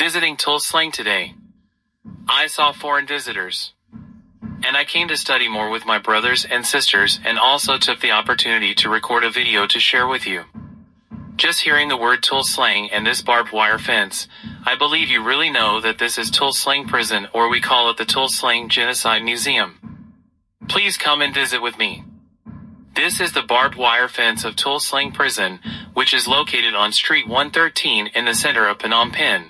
visiting Tuol Sleng today. I saw foreign visitors. And I came to study more with my brothers and sisters and also took the opportunity to record a video to share with you. Just hearing the word Tuol Sleng and this barbed wire fence, I believe you really know that this is Tuol Sleng prison, or we call it the Tuol Sleng Genocide Museum. Please come and visit with me. This is the barbed wire fence of Tuol Sleng prison, which is located on Street 113 in the center of Phnom Penh.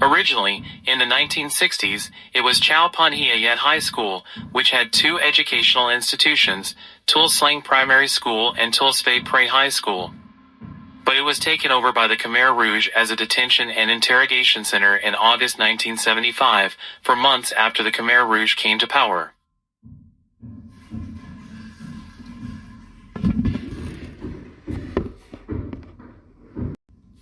Originally, in the 1960s, it was Chao Phan Hia Yat High School, which had two educational institutions, Tuol Sleng Primary School and Tuol Svay Prey High School. But it was taken over by the Khmer Rouge as a detention and interrogation center in August 1975, for months after the Khmer Rouge came to power.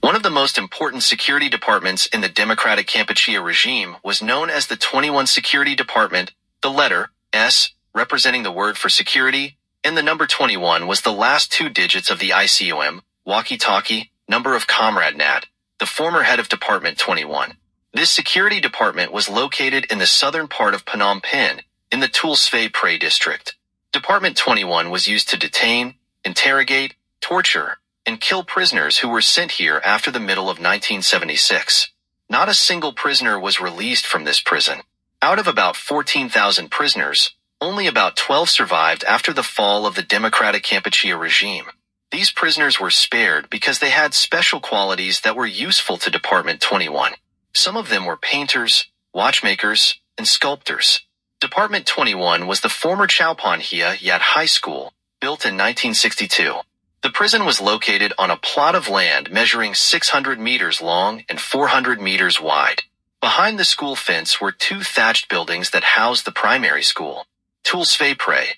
One of the most important security departments in the Democratic Kampuchea regime was known as the 21 Security Department. The letter S, representing the word for security, and the number 21 was the last two digits of the ICOM, walkie-talkie, number of Comrade Nat, the former head of Department 21. This security department was located in the southern part of Phnom Penh, in the Tuol Svay Prey district. Department 21 was used to detain, interrogate, torture, and kill prisoners who were sent here after the middle of 1976. Not a single prisoner was released from this prison. Out of about 14,000 prisoners, only about 12 survived after the fall of the Democratic Kampuchea regime. These prisoners were spared because they had special qualities that were useful to Department 21. Some of them were painters, watchmakers, and sculptors. Department 21 was the former Chao Phan Hia Yat High School, built in 1962. The prison was located on a plot of land measuring 600 meters long and 400 meters wide. Behind the school fence were two thatched buildings that housed the primary school, Tuol Svay Prey.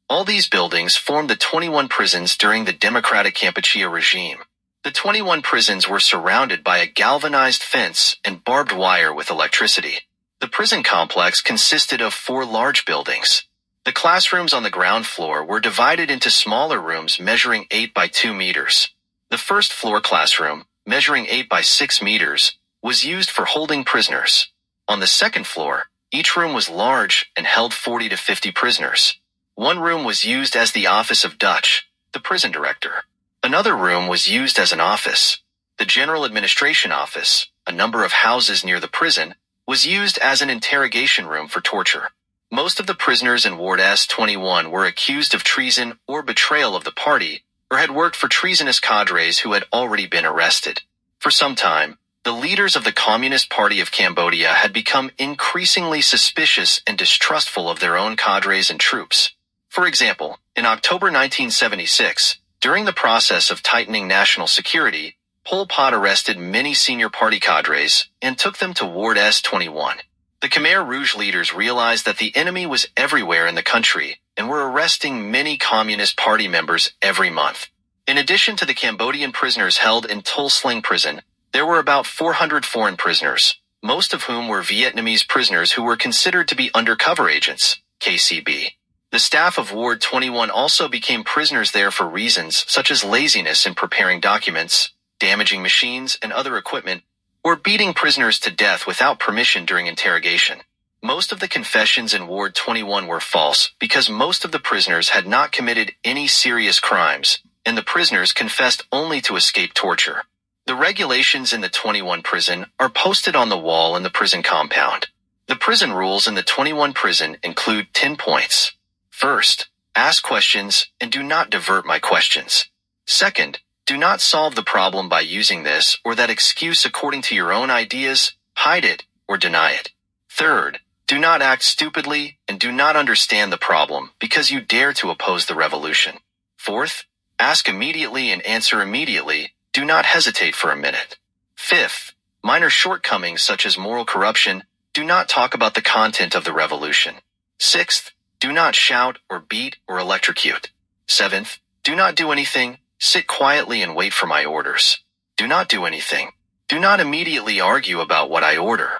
All these buildings formed the 21 prisons during the Democratic Kampuchea regime. The 21 prisons were surrounded by a galvanized fence and barbed wire with electricity. The prison complex consisted of 4 large buildings. The classrooms on the ground floor were divided into smaller rooms measuring 8 by 2 meters. The first floor classroom, measuring 8 by 6 meters, was used for holding prisoners. On the second floor, each room was large and held 40 to 50 prisoners. One room was used as the office of Dutch, the prison director. Another room was used as an office. The general administration office, a number of houses near the prison, was used as an interrogation room for torture. Most of the prisoners in Ward S-21 were accused of treason or betrayal of the party, or had worked for treasonous cadres who had already been arrested. For some time, the leaders of the Communist Party of Cambodia had become increasingly suspicious and distrustful of their own cadres and troops. For example, in October 1976, during the process of tightening national security, Pol Pot arrested many senior party cadres and took them to Ward S-21. The Khmer Rouge leaders realized that the enemy was everywhere in the country and were arresting many Communist Party members every month. In addition to the Cambodian prisoners held in Tuol Sleng prison, there were about 400 foreign prisoners, most of whom were Vietnamese prisoners who were considered to be undercover agents, KCB. The staff of Ward 21 also became prisoners there for reasons such as laziness in preparing documents, damaging machines and other equipment, or beating prisoners to death without permission during interrogation. Most of the confessions in Ward 21 were false because most of the prisoners had not committed any serious crimes, and the prisoners confessed only to escape torture. The regulations in the 21 prison are posted on the wall in the prison compound. The prison rules in the 21 prison include 10 points. First, ask questions and do not divert my questions. Second, do not solve the problem by using this or that excuse according to your own ideas, hide it, or deny it. Third, do not act stupidly and do not understand the problem because you dare to oppose the revolution. Fourth, ask immediately and answer immediately. Do not hesitate for a minute. Fifth, minor shortcomings such as moral corruption, do not talk about the content of the revolution. Sixth, do not shout or beat or electrocute. Seventh, do not do anything. Sit quietly and wait for my orders. Do not do anything. Do not immediately argue about what I order.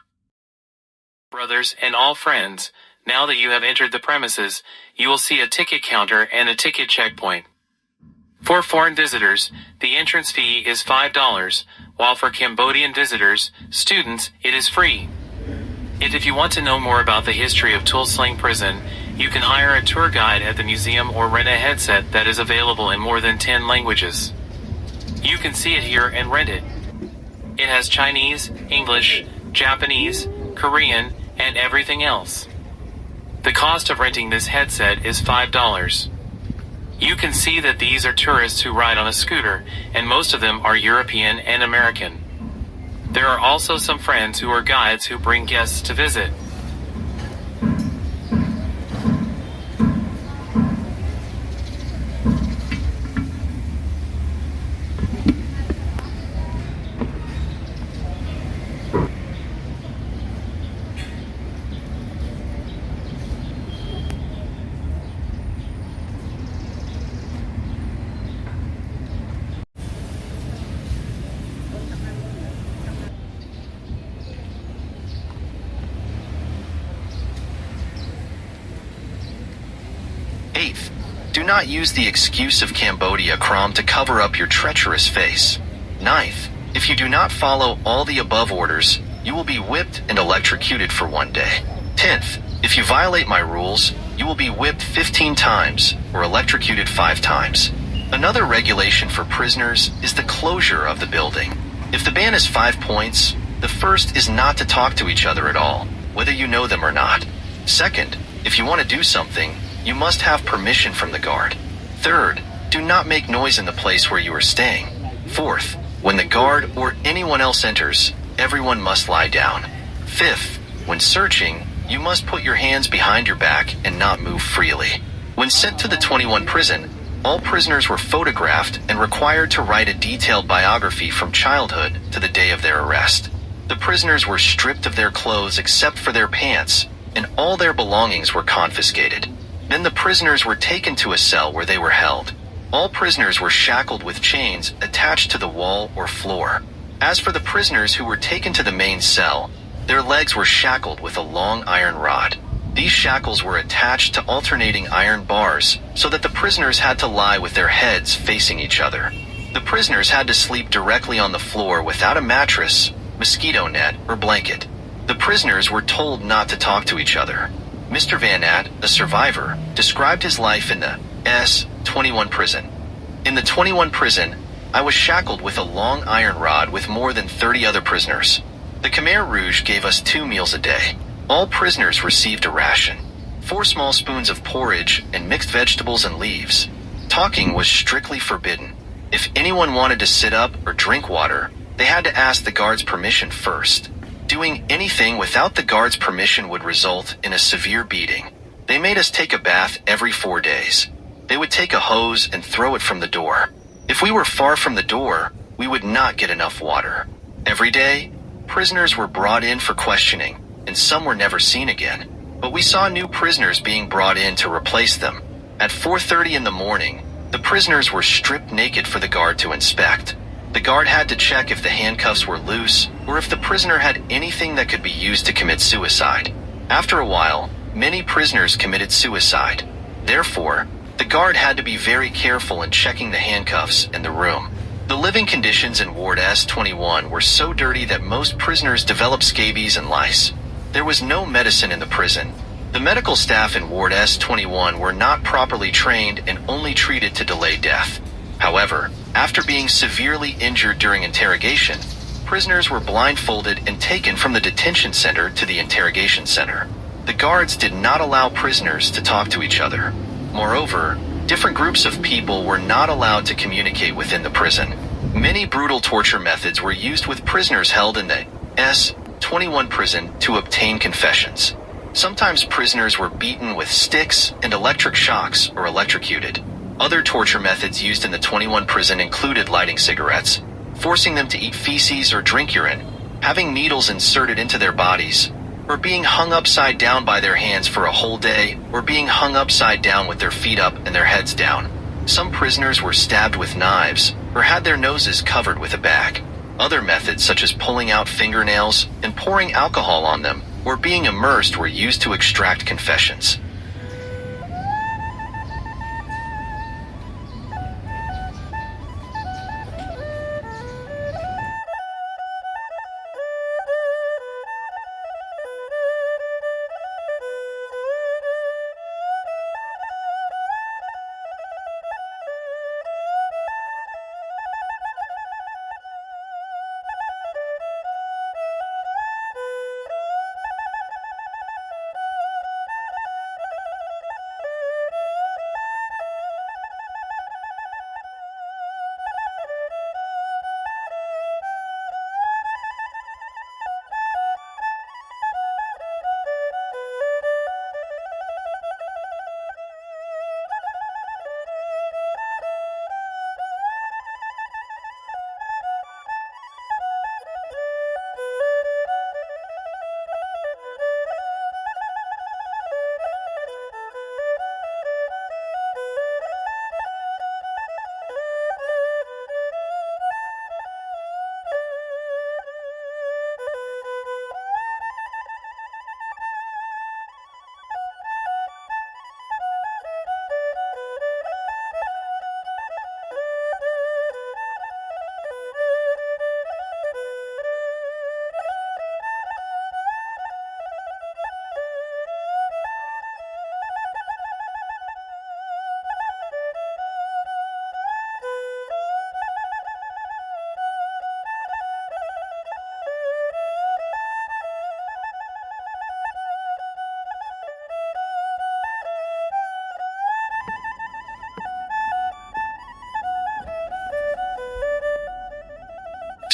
Brothers and all friends, now that you have entered the premises, you will see a ticket counter and a ticket checkpoint. For foreign visitors, the entrance fee is $5, while for Cambodian visitors, students, it is free. And if you want to know more about the history of Tuol Sleng Prison, you can hire a tour guide at the museum or rent a headset that is available in more than 10 languages. You can see it here and rent it. It has Chinese, English, Japanese, Korean, and everything else. The cost of renting this headset is $5. You can see that these are tourists who ride on a scooter, and most of them are European and American. There are also some friends who are guides who bring guests to visit. Eighth, do not use the excuse of Cambodia Krom to cover up your treacherous face. Ninth, if you do not follow all the above orders, you will be whipped and electrocuted for 1 day. 10th, if you violate my rules, you will be whipped 15 times or electrocuted 5 times. Another regulation for prisoners is the closure of the building. If the ban is 5 points, the first is not to talk to each other at all, whether you know them or not. Second, if you want to do something, you must have permission from the guard. Third, do not make noise in the place where you are staying. Fourth, when the guard or anyone else enters, everyone must lie down. Fifth, when searching, you must put your hands behind your back and not move freely. When sent to the 21 prison, all prisoners were photographed and required to write a detailed biography from childhood to the day of their arrest. The prisoners were stripped of their clothes except for their pants, and all their belongings were confiscated. Then the prisoners were taken to a cell where they were held. All prisoners were shackled with chains attached to the wall or floor. As for the prisoners who were taken to the main cell, their legs were shackled with a long iron rod. These shackles were attached to alternating iron bars so that the prisoners had to lie with their heads facing each other. The prisoners had to sleep directly on the floor without a mattress, mosquito net, or blanket. The prisoners were told not to talk to each other. Mr. Van At, a survivor, described his life in the S-21 prison. In the 21 prison, I was shackled with a long iron rod with more than 30 other prisoners. The Khmer Rouge gave us 2 meals a day. All prisoners received a ration, 4 small spoons of porridge and mixed vegetables and leaves. Talking was strictly forbidden. If anyone wanted to sit up or drink water, they had to ask the guard's permission first. Doing anything without the guard's permission would result in a severe beating. They made us take a bath every 4 days. They would take a hose and throw it from the door. If we were far from the door, we would not get enough water. Every day, prisoners were brought in for questioning, and some were never seen again. But we saw new prisoners being brought in to replace them. At 4:30 in the morning, the prisoners were stripped naked for the guard to inspect. The guard had to check if the handcuffs were loose or if the prisoner had anything that could be used to commit suicide. After a while, many prisoners committed suicide. Therefore, the guard had to be very careful in checking the handcuffs in the room. The living conditions in Ward S-21 were so dirty that most prisoners developed scabies and lice. There was no medicine in the prison. The medical staff in Ward S-21 were not properly trained and only treated to delay death. However, after being severely injured during interrogation, prisoners were blindfolded and taken from the detention center to the interrogation center. The guards did not allow prisoners to talk to each other. Moreover, different groups of people were not allowed to communicate within the prison. Many brutal torture methods were used with prisoners held in the S-21 prison to obtain confessions. Sometimes prisoners were beaten with sticks and electric shocks or electrocuted. Other torture methods used in the 21 prison included lighting cigarettes, forcing them to eat feces or drink urine, having needles inserted into their bodies, or being hung upside down by their hands for a whole day, or being hung upside down with their feet up and their heads down. Some prisoners were stabbed with knives, or had their noses covered with a bag. Other methods such as pulling out fingernails and pouring alcohol on them, or being immersed were used to extract confessions.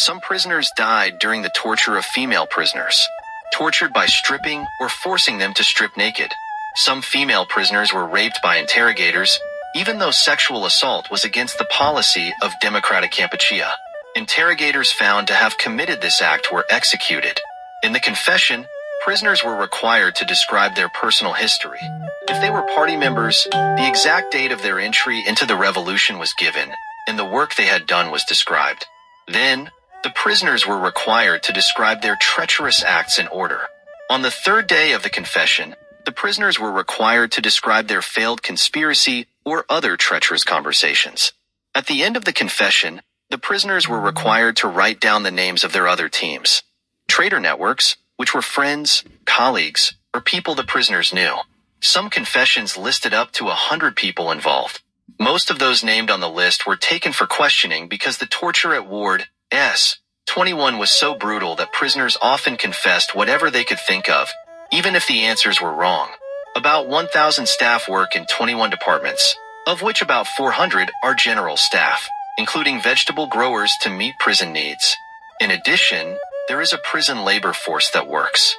Some prisoners died during the torture of female prisoners, tortured by stripping or forcing them to strip naked. Some female prisoners were raped by interrogators, even though sexual assault was against the policy of Democratic Kampuchea. Interrogators found to have committed this act were executed. In the confession, prisoners were required to describe their personal history. If they were party members, the exact date of their entry into the revolution was given, and the work they had done was described. Then, the prisoners were required to describe their treacherous acts in order. On the third day of the confession, the prisoners were required to describe their failed conspiracy or other treacherous conversations. At the end of the confession, the prisoners were required to write down the names of their other teams. Traitor networks, which were friends, colleagues, or people the prisoners knew. Some confessions listed up to 100 people involved. Most of those named on the list were taken for questioning because the torture at Ward S. 21 was so brutal that prisoners often confessed whatever they could think of, even if the answers were wrong. About 1,000 staff work in 21 departments, of which about 400 are general staff, including vegetable growers to meet prison needs. In addition, there is a prison labor force that works.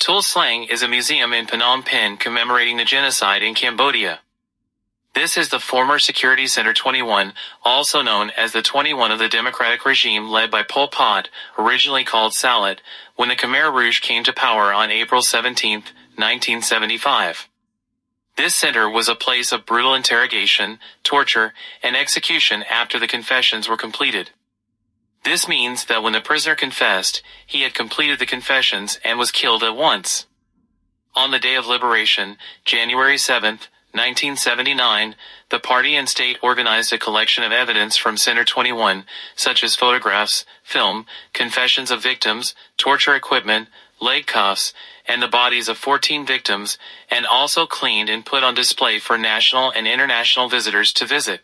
Tuol Sleng is a museum in Phnom Penh commemorating the genocide in Cambodia. This is the former Security Center 21, also known as the 21 of the democratic regime led by Pol Pot, originally called Salat, when the Khmer Rouge came to power on April 17, 1975. This center was a place of brutal interrogation, torture, and execution after the confessions were completed. This means that when the prisoner confessed, he had completed the confessions and was killed at once. On the day of liberation, January 7, 1979, the party and state organized a collection of evidence from Center 21, such as photographs, film, confessions of victims, torture equipment, leg cuffs, and the bodies of 14 victims, and also cleaned and put on display for national and international visitors to visit.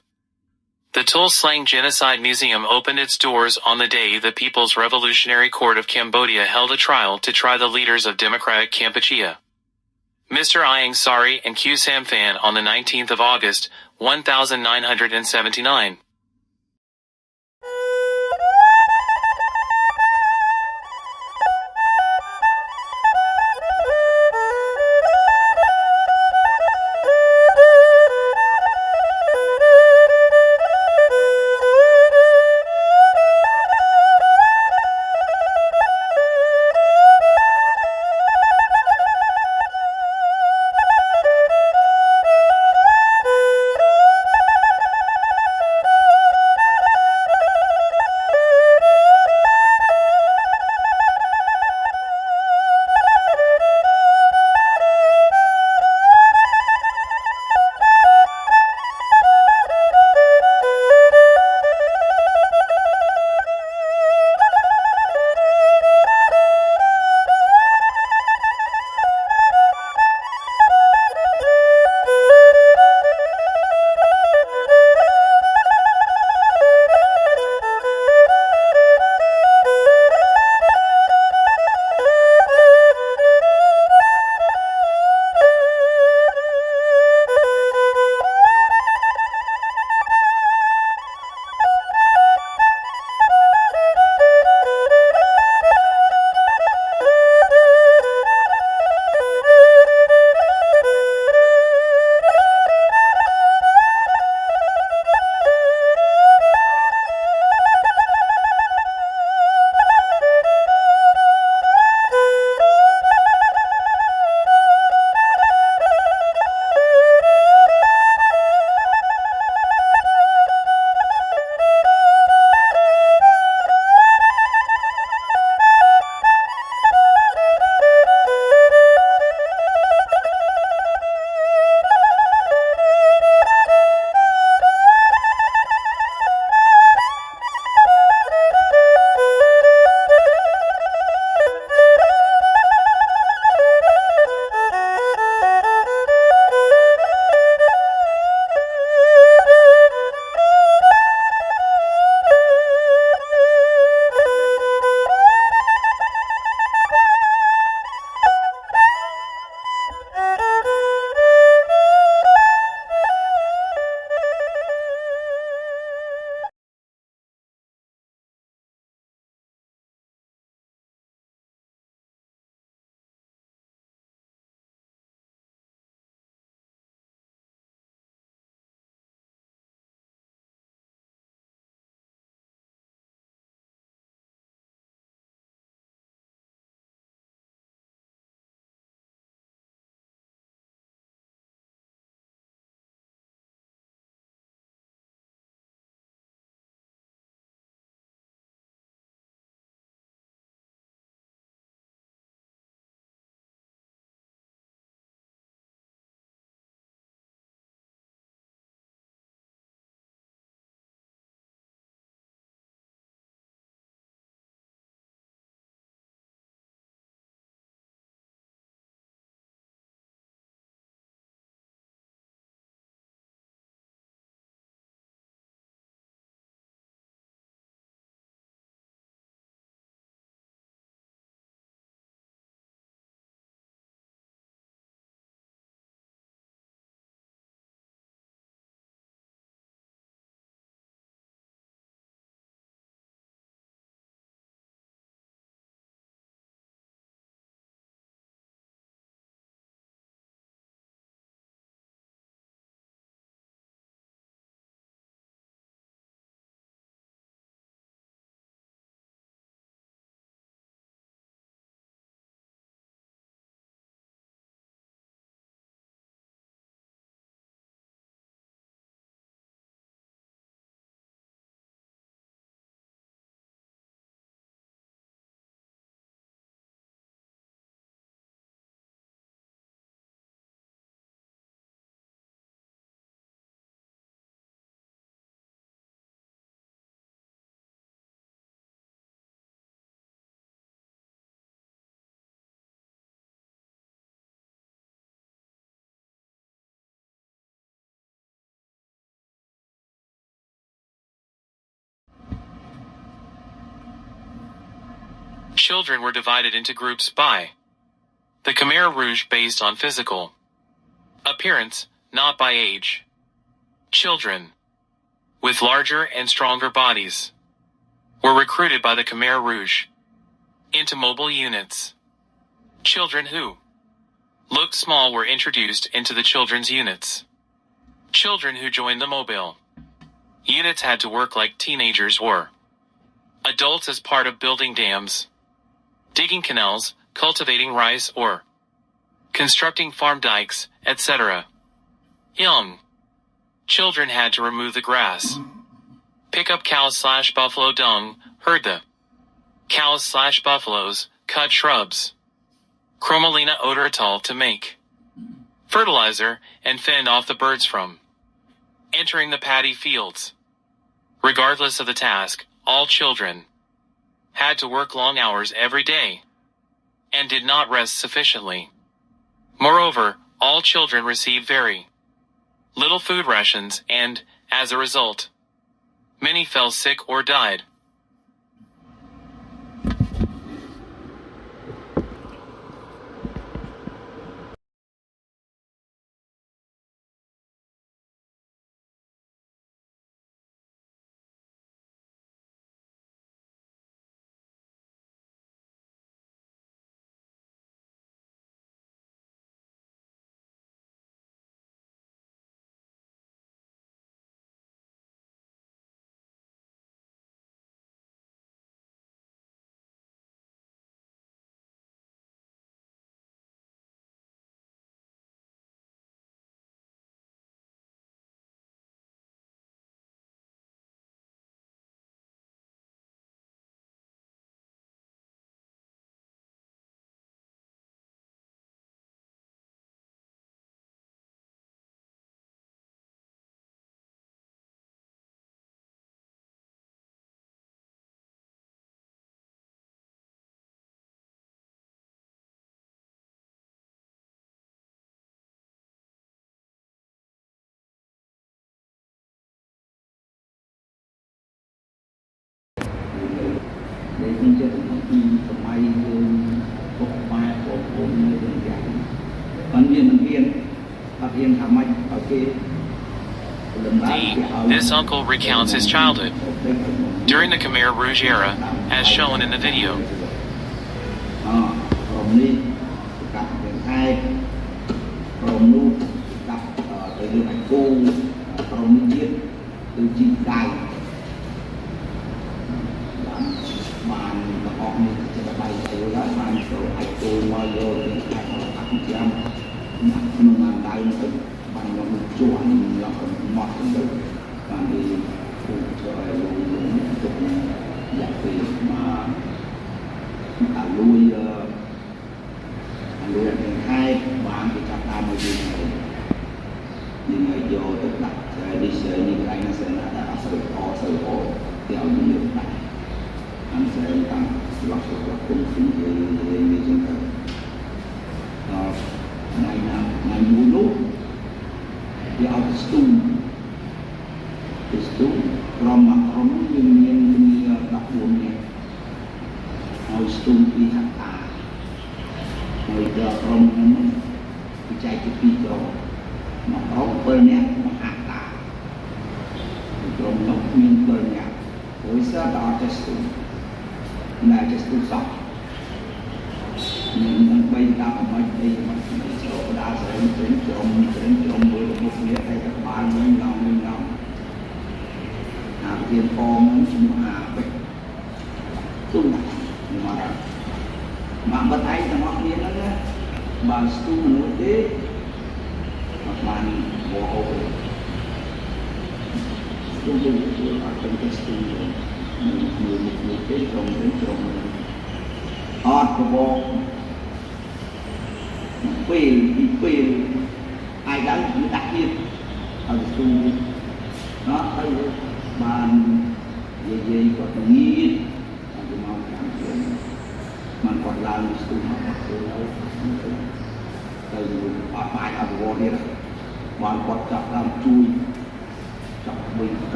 The Tuol Sleng Genocide Museum opened its doors on the day the People's Revolutionary Court of Cambodia held a trial to try the leaders of Democratic Kampuchea, Mr. Ieng Sari and Q Samphan, on the 19th of August, 1979. Children were divided into groups by the Khmer Rouge based on physical appearance, not by age. Children with larger and stronger bodies were recruited by the Khmer Rouge into mobile units. Children who looked small were introduced into the children's units. Children who joined the mobile units had to work like teenagers or adults as part of building dams, digging canals, cultivating rice or constructing farm dikes, etc. Young children had to remove the grass, pick up cows/buffalo dung, herd the cows/buffaloes, cut shrubs, Chromalina odorotol to make fertilizer, and fend off the birds from entering the paddy fields. Regardless of the task, all children had to work long hours every day and did not rest sufficiently. Moreover, all children received very little food rations and, as a result, many fell sick or died. This uncle recounts his childhood during the Khmer Rouge era, as shown in the video.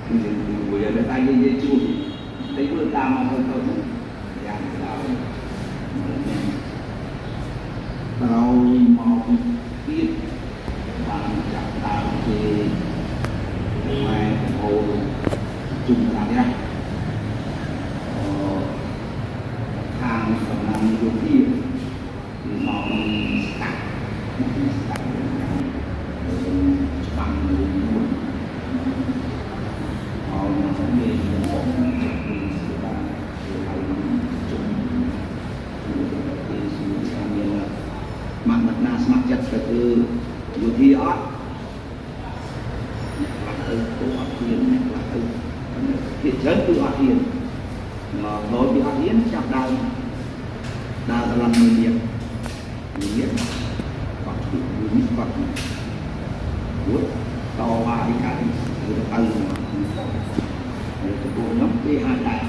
người ở đây đi đi chui thấy bữa ta mà thôi thôi dạng tao tao mau biết và chặt tao thì mai hồ chung là nhá hàng phần làm điều kia thì nó tặng bằng luôn họ nó về một mặt mặt na smart chất là từ một thi ớt là từ ớt hiền là từ hiện chân từ ớt hiền mà đối với ớt hiền chặt đau đau là làm người việt hoặc bị người hoặc vuốt to ba cái cái từ từ mà rồi cái bộ nó cái hai đại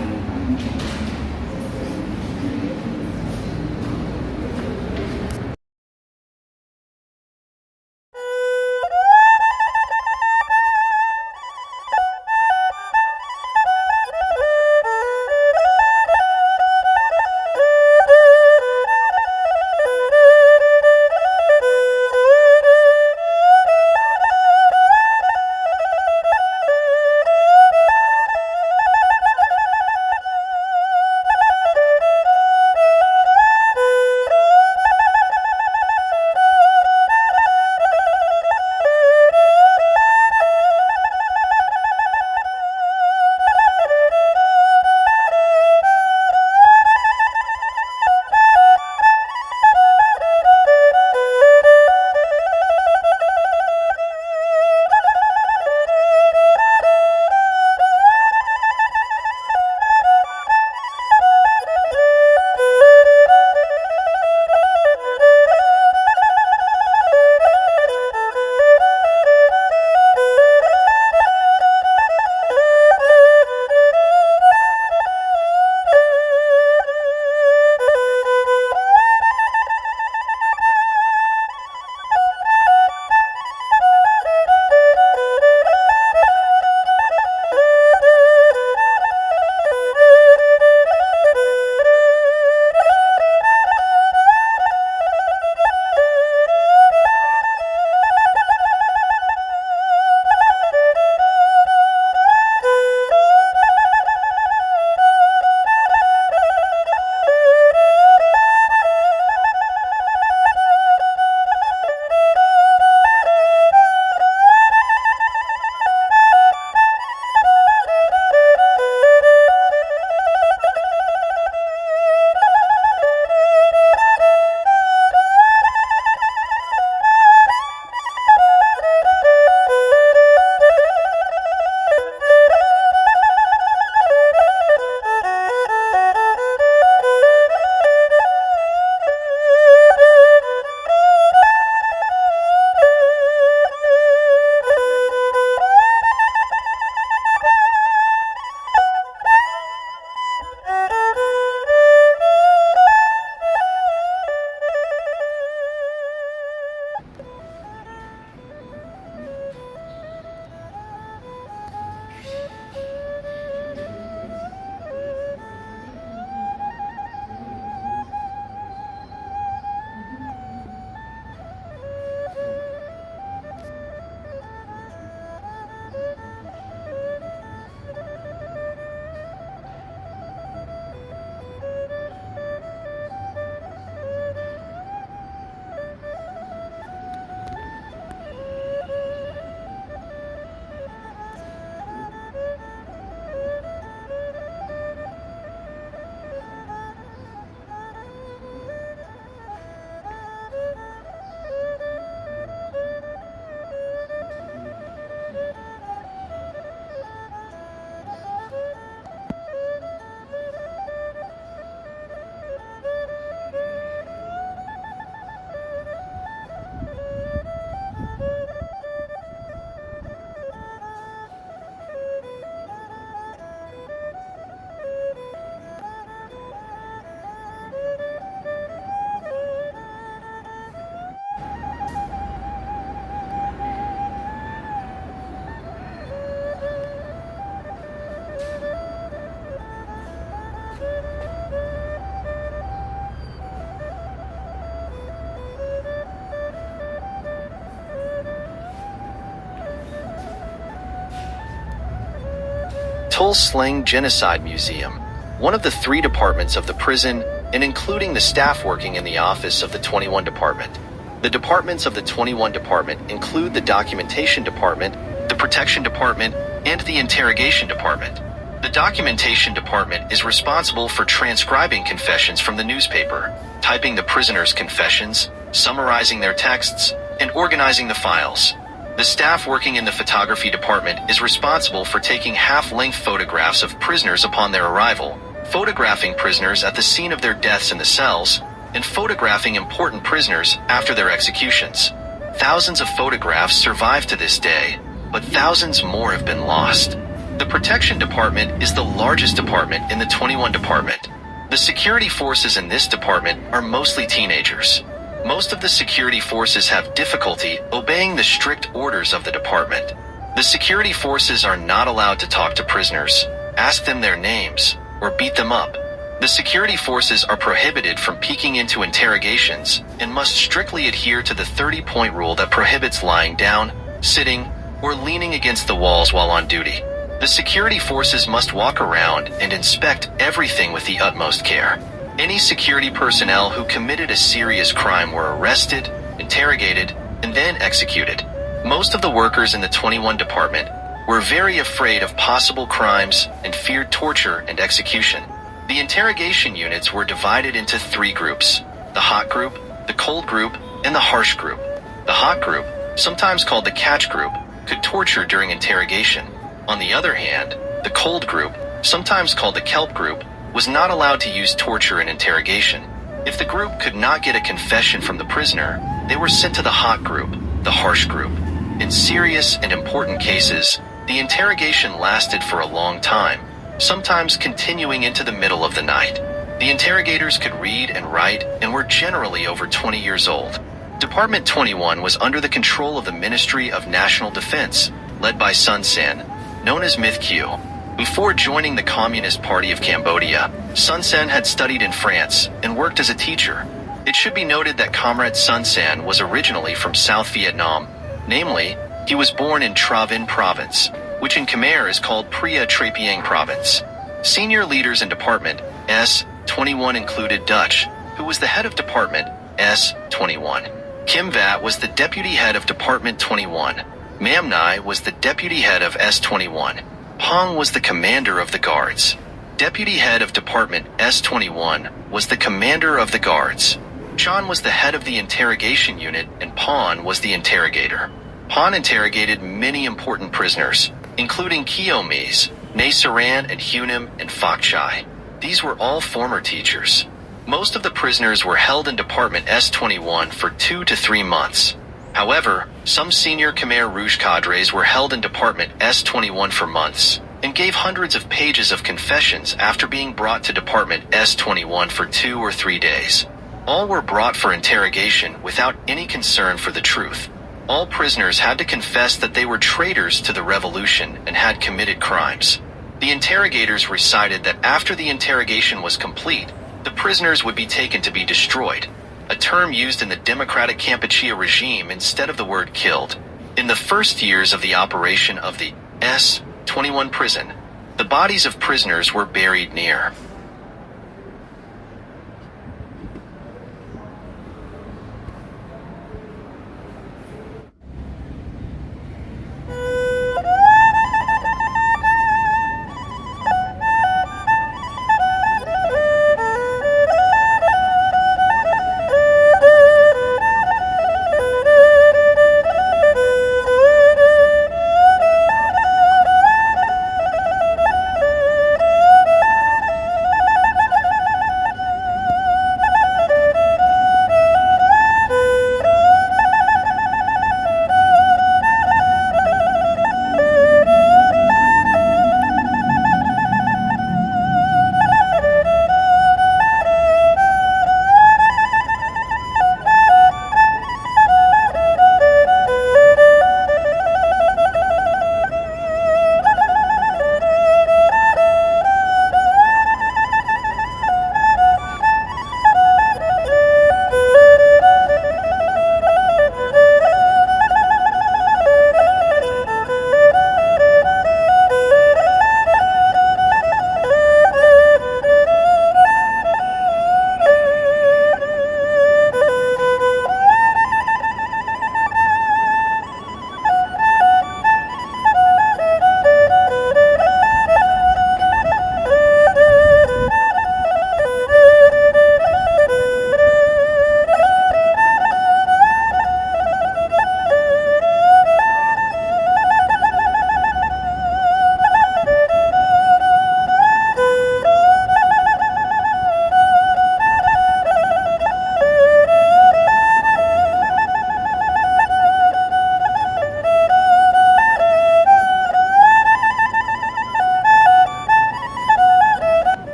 Tuol Sleng Genocide Museum, one of the 3 departments of the prison, and including the staff working in the office of the 21 Department. The departments of the 21 Department include the Documentation Department, the Protection Department, and the Interrogation Department. The Documentation Department is responsible for transcribing confessions from the newspaper, typing the prisoners' confessions, summarizing their texts, and organizing the files. The staff working in the Photography Department is responsible for taking half-length photographs of prisoners upon their arrival, photographing prisoners at the scene of their deaths in the cells, and photographing important prisoners after their executions. Thousands of photographs survive to this day, but thousands more have been lost. The Protection Department is the largest department in the 21 Department. The security forces in this department are mostly teenagers. Most of the security forces have difficulty obeying the strict orders of the department. The security forces are not allowed to talk to prisoners, ask them their names, or beat them up. The security forces are prohibited from peeking into interrogations and must strictly adhere to the 30-point rule that prohibits lying down, sitting, or leaning against the walls while on duty. The security forces must walk around and inspect everything with the utmost care. Any security personnel who committed a serious crime were arrested, interrogated, and then executed. Most of the workers in the 21 Department were very afraid of possible crimes and feared torture and execution. The interrogation units were divided into 3 groups: the hot group, the cold group, and the harsh group. The hot group, sometimes called the catch group, could torture during interrogation. On the other hand, the cold group, sometimes called the kelp group, was not allowed to use torture in interrogation. If the group could not get a confession from the prisoner, they were sent to the hot group, the harsh group. In serious and important cases, the interrogation lasted for a long time, sometimes continuing into the middle of the night. The interrogators could read and write and were generally over 20 years old. Department 21 was under the control of the Ministry of National Defense, led by Sun Sen, known as Myth Q. Before joining the Communist Party of Cambodia, Sun Sen had studied in France and worked as a teacher. It should be noted that Comrade Sun Sen was originally from South Vietnam. Namely, he was born in Tra Vinh Province, which in Khmer is called Pria Trapeang Province. Senior leaders in Department S-21 included Dutch, who was the head of Department S-21. Kim Vat was the deputy head of Department 21. Mam Nai was the deputy head of S-21. Hong was the commander of the guards. Deputy head of Department S-21 was the commander of the guards. Chan was the head of the interrogation unit and Pon was the interrogator. Pon interrogated many important prisoners, including Keo Mies, Ne Saran and Hunim and Phok Chai. These were all former teachers. Most of the prisoners were held in Department S-21 for 2 to 3 months. However, some senior Khmer Rouge cadres were held in Department S-21 for months and gave hundreds of pages of confessions after being brought to Department S-21 for 2 or 3 days. All were brought for interrogation without any concern for the truth. All prisoners had to confess that they were traitors to the revolution and had committed crimes. The interrogators recited that after the interrogation was complete, the prisoners would be taken to be destroyed, a term used in the Democratic Kampuchea regime instead of the word killed. In the first years of the operation of the S-21 prison, the bodies of prisoners were buried near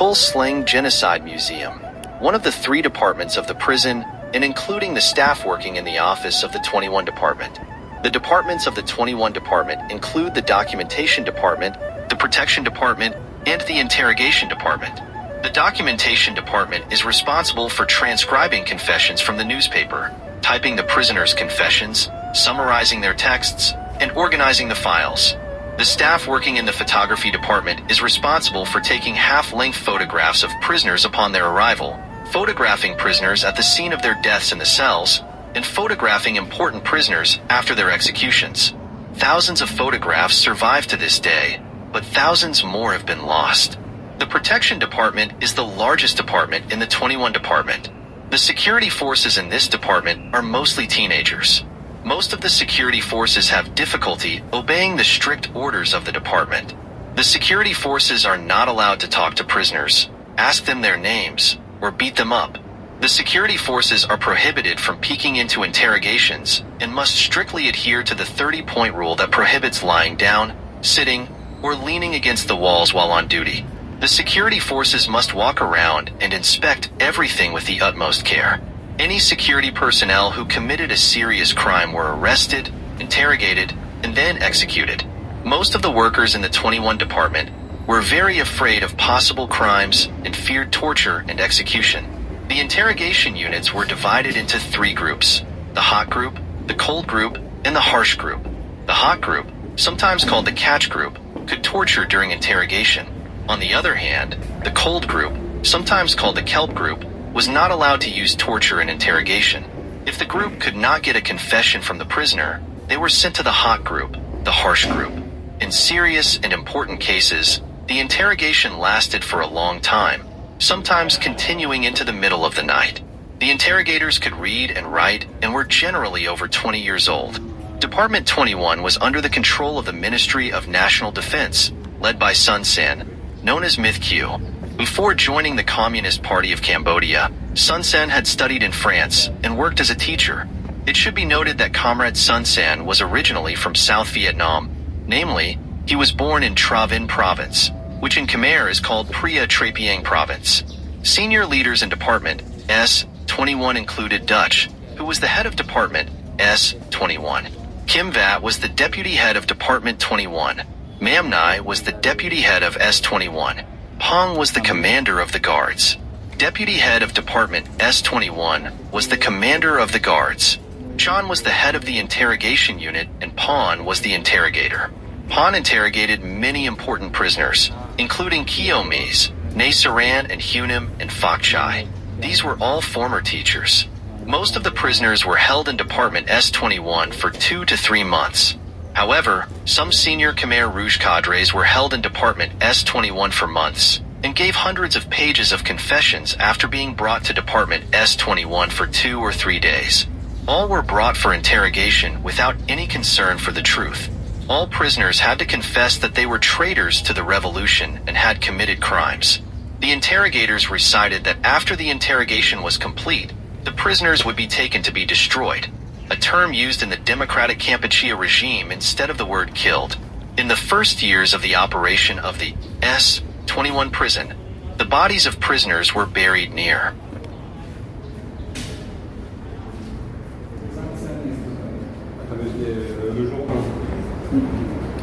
Tuol Sleng Genocide Museum, one of the 3 departments of the prison, and including the staff working in the office of the 21 department. The departments of the 21 department include the documentation department, the protection department, and the interrogation department. The documentation department is responsible for transcribing confessions from the newspaper, typing the prisoners' confessions, summarizing their texts, and organizing the files. The staff working in the photography department is responsible for taking half-length photographs of prisoners upon their arrival, photographing prisoners at the scene of their deaths in the cells, and photographing important prisoners after their executions. Thousands of photographs survive to this day, but thousands more have been lost. The protection department is the largest department in the 21 department. The security forces in this department are mostly teenagers. Most of the security forces have difficulty obeying the strict orders of the department. The security forces are not allowed to talk to prisoners, ask them their names, or beat them up. The security forces are prohibited from peeking into interrogations and must strictly adhere to the 30-point rule that prohibits lying down, sitting, or leaning against the walls while on duty. The security forces must walk around and inspect everything with the utmost care. Any security personnel who committed a serious crime were arrested, interrogated, and then executed. Most of the workers in the 21 department were very afraid of possible crimes and feared torture and execution. The interrogation units were divided into 3 groups: the hot group, the cold group, and the harsh group. The hot group, sometimes called the catch group, could torture during interrogation. On the other hand, the cold group, sometimes called the kelp group, was not allowed to use torture in interrogation. If the group could not get a confession from the prisoner, they were sent to the hot group, the harsh group. In serious and important cases, the interrogation lasted for a long time, sometimes continuing into the middle of the night. The interrogators could read and write and were generally over 20 years old. Department 21 was under the control of the Ministry of National Defense, led by Sun Sen, known as Myth Q. Before joining the Communist Party of Cambodia, Sun Sen had studied in France and worked as a teacher. It should be noted that Comrade Sun Sen was originally from South Vietnam, namely, he was born in Tra Vinh Province, which in Khmer is called Pria Trapiang Province. Senior leaders in Department S-21 included Dutch, who was the head of Department S-21. Kim Vat was the deputy head of Department 21. Mam Nai was the deputy head of S-21. Pong was the commander of the guards. Deputy head of Department S-21 was the commander of the guards. Chan was the head of the interrogation unit and Pon was the interrogator. Pon interrogated many important prisoners, including Kio Mies, Ne Saran and Hunim and Phok Chai. These were all former teachers. Most of the prisoners were held in Department S-21 for 2 to 3 months. However, some senior Khmer Rouge cadres were held in Department S-21 for months and gave hundreds of pages of confessions after being brought to Department S-21 for 2 or 3 days. All were brought for interrogation without any concern for the truth. All prisoners had to confess that they were traitors to the revolution and had committed crimes. The interrogators recited that after the interrogation was complete, the prisoners would be taken to be destroyed, a term used in the democratic Kampuchea regime instead of the word killed. In the first years of the operation of the S-21 prison, the bodies of prisoners were buried near.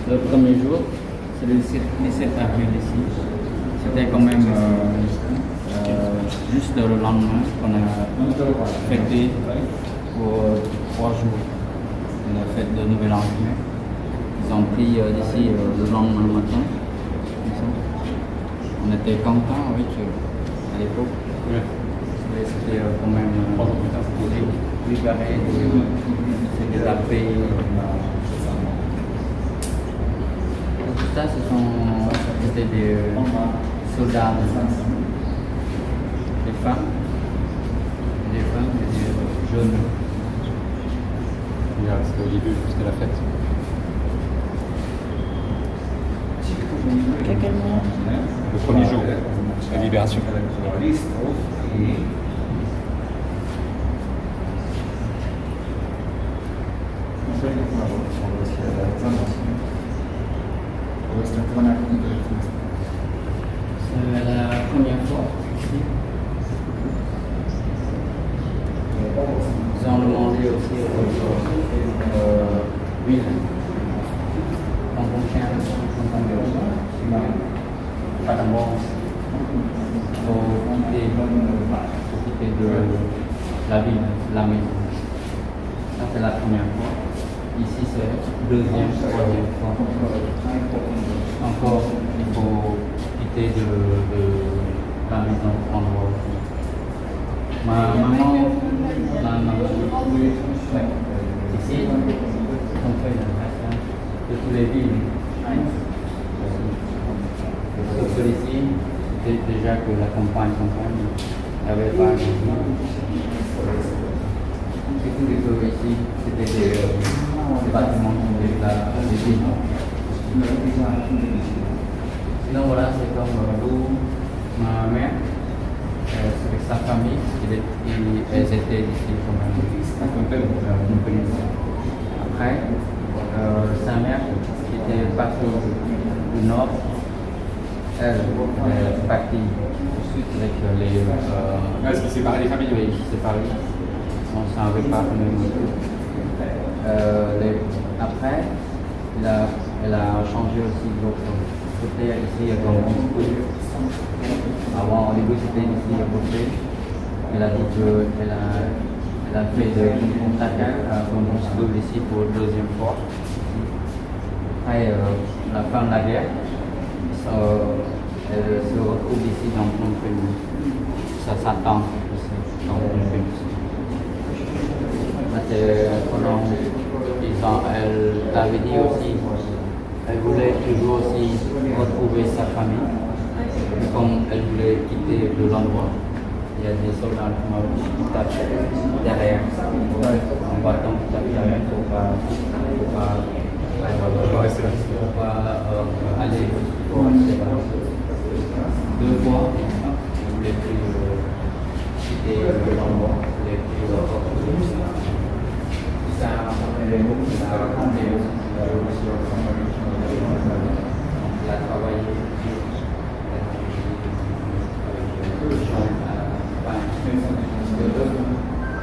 Le premier jour, c'est le 17 avril ici. C'était quand même juste le lendemain qu'on a fêté pour 3 jours. La fête de Nouvel An Khmer. Ils ont pris d'ici le lendemain matin. On était contents, oui, à l'époque. Ouais. C'était quand même libéré, c'était la paix. Tout ça, c'était des soldats, des femmes et des jeunes. C'était au début, c'était la fête. Le premier jour, la libération. C'est la première fois ici. Ils ont demandé aussi l'huile. Quand on tient pas d'abord pour quitter de la ville, la maison. Ça c'est la première fois. Ici c'est deuxième, troisième fois. Encore il faut quitter de la maison endroit aussi. Ma maman, ici, on fait une passion de toutes les villes. Sauf que ici, c'était déjà que la campagne, il n'y avait pas de vie. C'est tout que ici, c'était des bâtiments qui étaient là, des villes. Sinon, voilà, c'est comme d'où ma mère. Avec sa famille, elles étaient ici quand même. Après, sa mère, qui était partie du nord, elle est partie du sud avec les... Est-ce qu'ils séparent les familles? Oui, séparés. On s'en avait pas même. Après, elle a changé aussi d'autres côté ici comme discours. Avant, au début, c'était ici à côté. Elle a dit qu'elle a fait de comme double ici pour la deuxième fois. Après la fin de la guerre, elle se retrouve ici dans Phnom Penh. Ça s'attend ici, dans Phnom Penh. Elle avait dit aussi, elle voulait toujours aussi retrouver sa famille. Comme elle voulait quitter de l'endroit, il y a des soldats qui m'ont tapé derrière, en battant tout à fait derrière pour pas aller pour rester là. 2 mois, elle ne voulait plus quitter l'endroit, elle voulait plus retrouver. Ça a raconté aussi, elle a travaillé.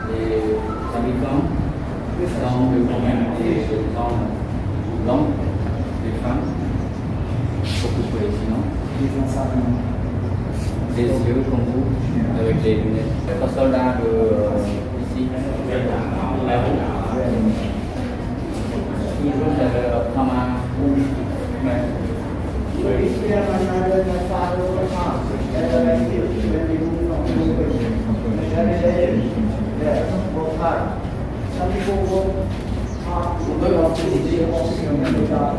Les habitants dans le communauté des hommes blancs, des femmes, beaucoup de sinon. Des yeux comme vous, avec des lunettes. Les soldats ici, toujours comme un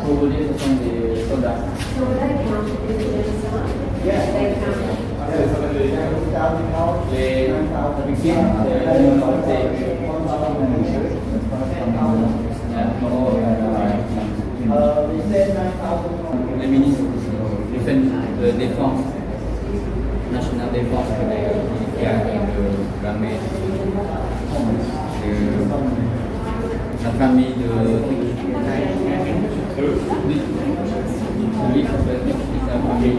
Pour vous dire, ce sont des soldats. Les ministres de défense, national défense, qui a l'armée, la famille de lui, sa famille.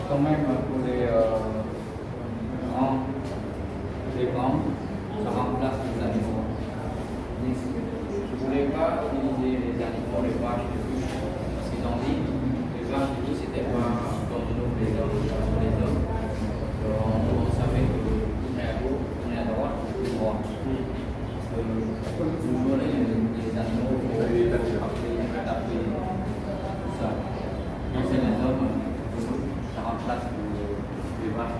quand même pour les banques, ça remplace les animaux. Je ne voulais pas utiliser les animaux, les vaches, les bûches, parce qu'ils ont dit les vaches et tout, c'était pas comme nous, les hommes. On savait que on est à droite, on est droit. Parce que toujours les animaux, il faut taper, tout ça. Mais c'est les hommes, ça remplace les vaches.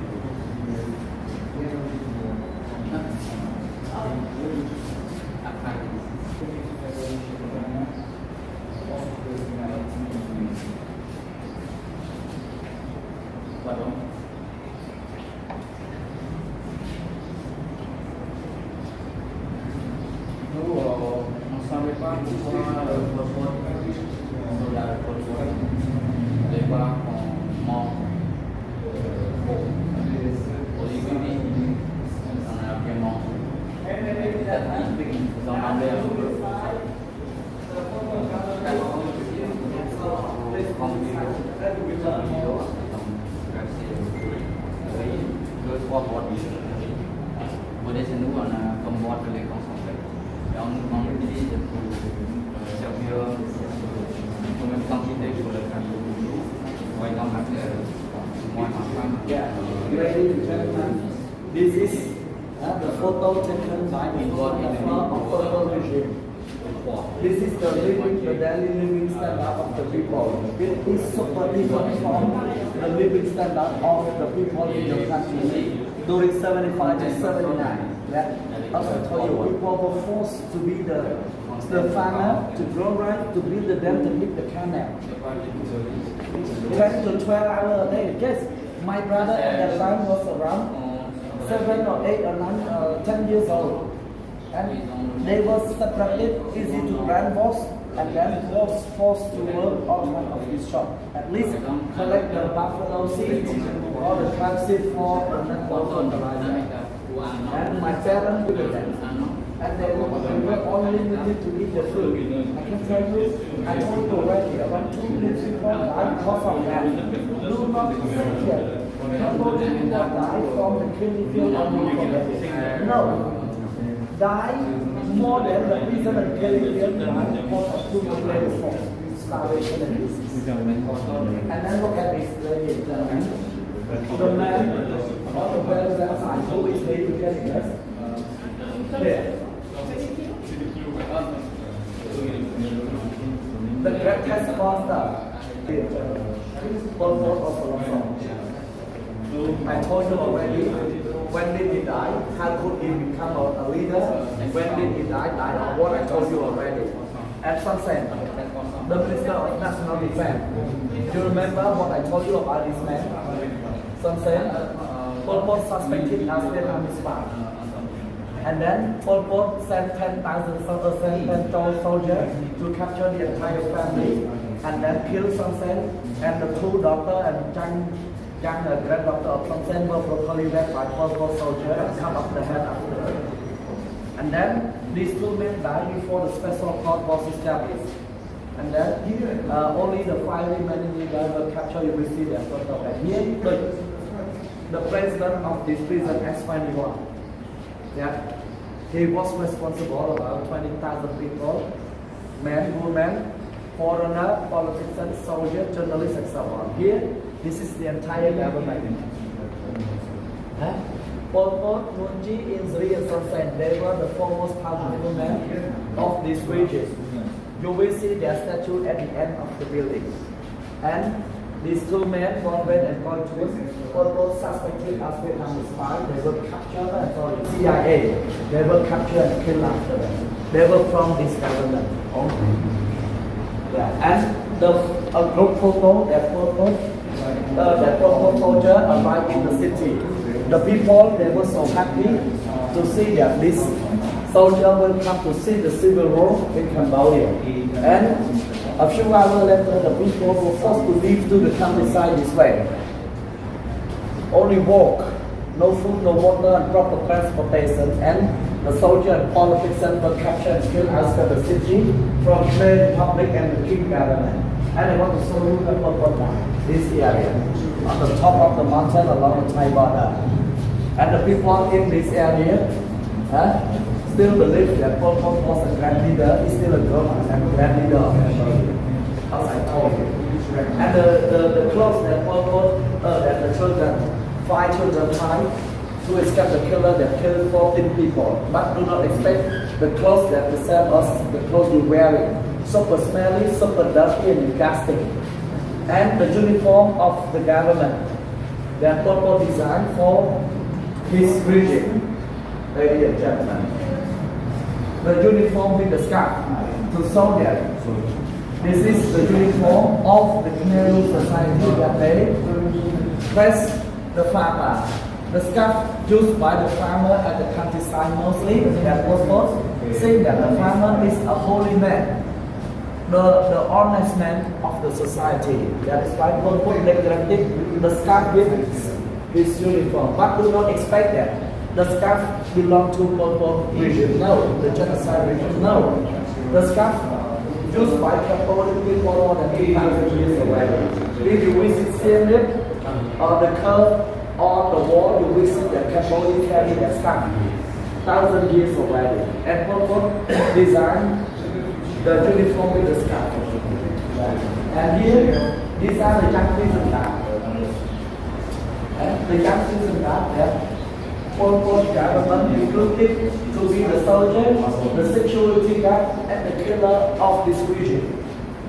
Pardon. Nous, on ne savait pas pourquoi le propos sur la culture, les bas qu'on mange au début, on a bien mangé. Ils ont demandé un peu. Deux, trois boîtes. Modèle chez nous, on a comme boîte de lait concentré. Et on utilise pour servir pour même quantité pour le faire. Par exemple, moi, ma femme. Ladies and gentlemen, this is the photo taken by the photo regime. This is the daily living standard of the people. It is super different from the living standard of the people in the country during 75 to 79. That, as I told you, people were forced to be the farmer, to grow right, to build the dam, to dig the canal. 10 to 12 hours a day. Yes, my brother at that time was around 7 or 8 or 9, 10 years old. And they were separated, easy to brainwash, and then was forced to work on one of his shop. At least collect the buffalo seeds or the trap seed for the network fertilizer. And my parents did that. And they were only limited to eat the food. I can tell you, I told you already, about 2 million people died because of that. Do not think yet. Cambodia people die from the killing field only for that. No. Die more than the reason and killing field died because of too much labor force, starvation and disease. And then look at this lady, the man on the very left side, who is maybe getting this? There. The greatest master, Pol Pot of Philosophy. I told you already, when did he die? How could he become a leader? When did he die? What I told you already. And Son Sen, the Minister of National Defense. Do you remember what I told you about this man? Son Sen, Pol Pot suspected as Vietnamese spy. And then Pol Pot sent 10,000 soldiers to capture the entire family and then kill Son Sen and the two daughters and young granddaughter of Son Sen were brutally left by Pol Pot soldiers and cut off the head after. And then these two men died before the special court was established. And then only the 5 remaining leaders were captured. You will see their photo. And here, the president of this prison, S21. Yeah, he was responsible about 20,000 people, men, women, foreigner, politicians, soldiers, journalists, and so on. Here, this is the entire government. Pol Pot, Munji, Inzri, and Son Sen, they were the foremost powerful men of this region. You will see their statue at the end of the building. And these two men, Von Ven and Von Tuol, were both suspected as Vietnamese spies. They were captured, CIA. They were captured and killed after them. They were from this government. Yeah. And the group photo, that photo soldier arrived in the city. The people, they were so happy to see that this soldier will come to see the civil war in Cambodia. And a few hours later, the people were forced to leave to the countryside this way. Only walk, no food, no water, and proper transportation. And the soldier and politicians were captured and killed outside the city from the public and the king government. And I want to show you the this area on the top of the mountain along the Thai border. And the people in this area still believe that Pol Pot was a grand leader, is still a grand leader of Cambodia, as I told you. And the clothes that Pol Pot, that the children, 5 children tied to escape the killer that killed 14 people. But do not expect the clothes that the same as the clothes you're wearing. Super smelly, super dirty and disgusting. And the uniform of the government that Pol Pot designed for his regime, ladies and gentlemen. The uniform with the scarf to soldiers. This is the uniform of the Khmer society that they dress the farmer. The scarf used by the farmer at the countryside mostly, that was saying that the farmer is a holy man, the honest man of the society. That is why Pol Pot neglected the scarf with his uniform. But do not expect that the scarf belonged to Pol Pot regime. No, the genocide regime. No, the scarf used by Cambodian people more than 8,000 years ago. If you visit Siem Reap, on the curve on the wall, you will see that Cambodia carried a scarf 1,000 years already. And Pol Pot designed the uniform with the scarf. And here, these are the young prison guards. The young prison guards that Pol Pot government recruited to be the soldier, the security guard, and the killer of this region.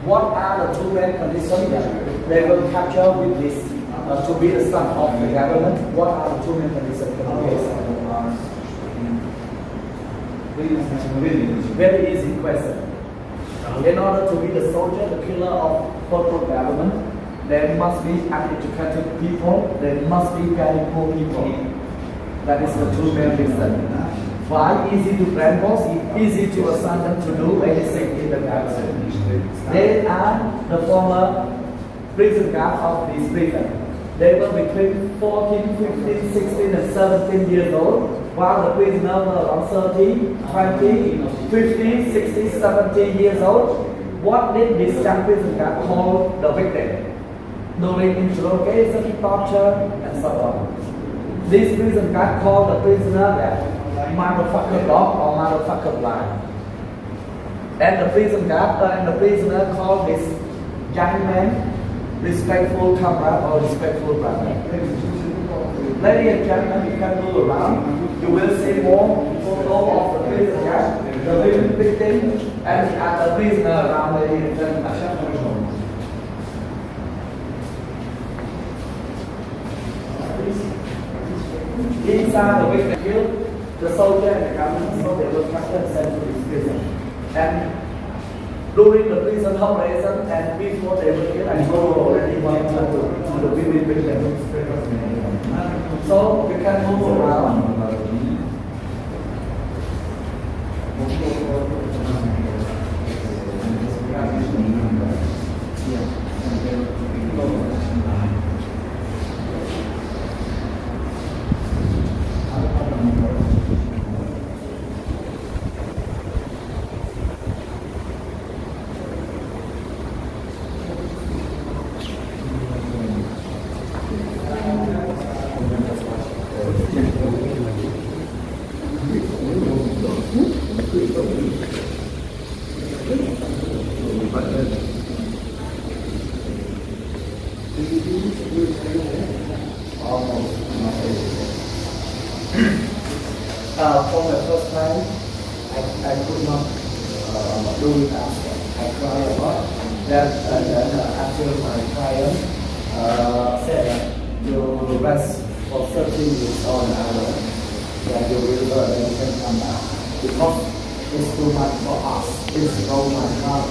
What are the 2 main conditions that they will capture with this to be the son of the government? What are the 2 main conditions? Very easy question. In order to be the soldier, the killer of Pol Pot government, there must be uneducated people, there must be very poor people. That is the 2 main reasons. Why? Easy to brainwash, easy to assign them to do anything in the government. They are the former prison guards of this prison. They were between 14, 15, 16 and 17 years old, while the prisoners were around 30, 20, 50, 60, 70 years old. What did this young prison guard call the victim? During interrogation, torture, and so on. This prison guard called the prisoner that motherfucker dog or motherfucker blind. And the prison guard and the prisoner called this young man respectful comrade or respectful brother. Ladies and gentlemen, you can move around. You will see more photo of the prison guard, the victim, and the prisoner around, ladies and gentlemen. These are the victims killed, the soldier and the government, so they were captured and sent to this prison. And during the prison operation and before they were killed, I told you already what happened to the women victims. So we can move around. For the first time, I could not do it after. I cried a lot. Then after my client said that you rest for 13 years or an hour, that you will learn and you can come back. Because it's too much for us. It's so my heart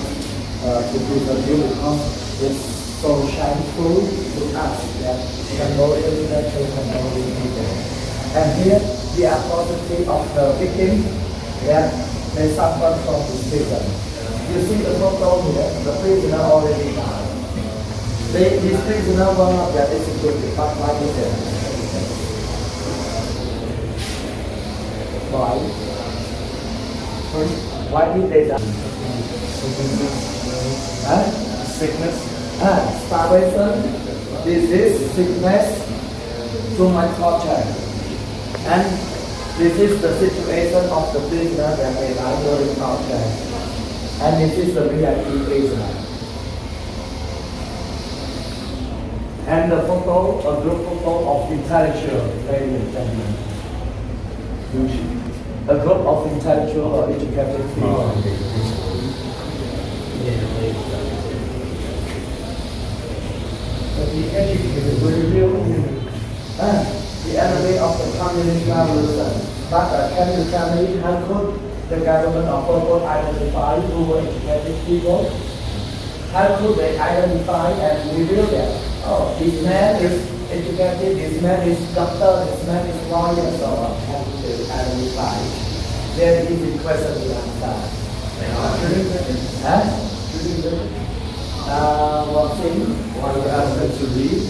to present you because it's so shameful to us that Cambodia that Cambodian people. And here the atrocity of the victims that they suffer from this prison. You see the photo here, the prisoner already died. This prisoner were not that executed, but why is it? Why? Why did they die? Huh? Sickness. Starvation, disease, sickness, too much torture. And this is the situation of the prisoner that they are during torture. And this is the VIP prisoner. And the photo, a group photo of intellectual, ladies and gentlemen. A group of intellectual or educated people. The enemy of the communist revolution. But can you tell me how could the government of Pol Pot identify who were educated people? How could they identify and reveal that? Oh, this man is educated, this man is doctor, this man is lawyer, so on. How could they identify? Very easy question to answer. One thing, one answer to read.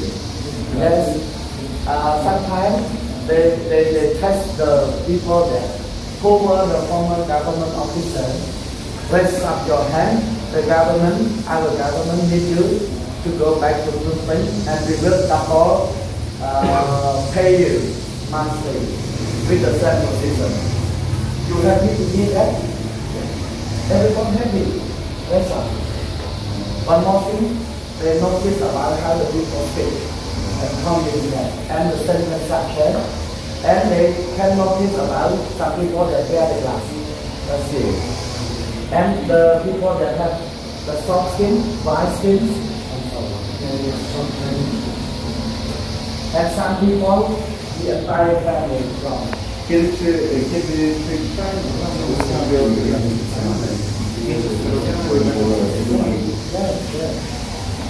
Yes. Sometimes they test the people that who were the former government officers. Raise up your hand. The government, our government need you to go back to Brooklyn and we will double pay you monthly with the same position. You happy to hear that? Everyone happy. That's all. One more thing, they notice about how the people speak and communicate and the sentence structure. And they can notice about some people that wear the glasses. That's it. And the people that have the soft skin, white skin, and so on. And some people, the entire family is wrong.